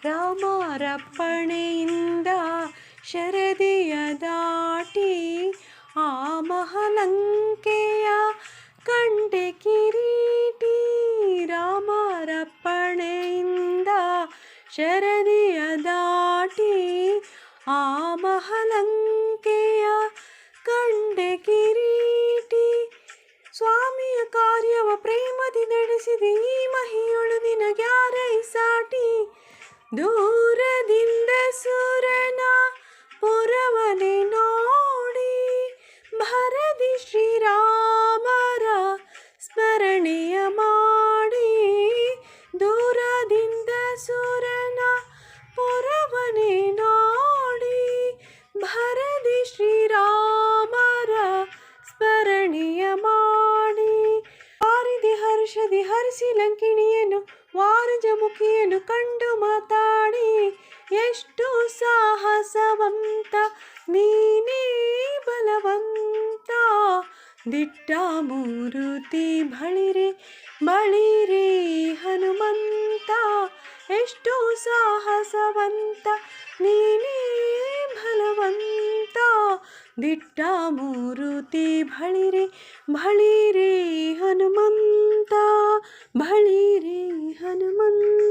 ರಾಮರಪ್ಪಣೆಯಿಂದ ಶರದಿಯ ದಾಟಿ ಆ ಮಹಲಂಕೆಯ ಕಂಡೆ ಕಿರೀಟಿ. ರಾಮರಪ್ಪಣೆಯಿಂದ ಶರದಿಯ ದಾಟಿ ಆ ಮಹಲಂಕೆಯ ಕಂಡೆ ಕಿರೀಟಿ. ಸ್ವಾಮಿಯ ಕಾರ್ಯವ ಪ್ರೇಮದಿ ನಡೆಸಿದೆ ಈ ಮಹಿಯೊಳು ನಿನಗ್ಯಾರೈ ಸಾಟಿ. ದೂರದಿಂದ ಸುರನ ಪುರವನೆ ನೋಡಿ ಭರದಿ ಶ್ರೀರಾಮರ ಸ್ಮರಣೆಯ ಮಾಡಿ. ದೂರದಿಂದ ಸುರನ ಪುರವನೆ ನೋಡಿ ಭರದಿ ಶ್ರೀರಾಮರ ಸ್ಮರಣೆಯ ಮಾಡಿ. ವಾರಿದಿ ಹರ್ಷದಿ ಹರಿಸಿ ಲಂಕಿಣಿಯನ್ನು ವಾರಜಮುಖಿಯನ್ನು ಕಂಡು ಮಾತಾಡಿ. ಎಷ್ಟು ಸಾಹಸವಂತ ನೀನೇ ಬಲವಂತ ದಿಟ್ಟ ಮೂರುತಿ ಬಳಿರೆ ಬಳಿರೆ ಹನುಮಂತ. ಎಷ್ಟು ಸಾಹಸವಂತ ನೀನೇ ಬಲವಂತ ದಿಟ್ಟ ಮೂರುತಿ ಬಳಿರೆ ಬಳಿರೆ ಹನುಮಂತ ಬಳಿರೆ ಹನುಮಂತ.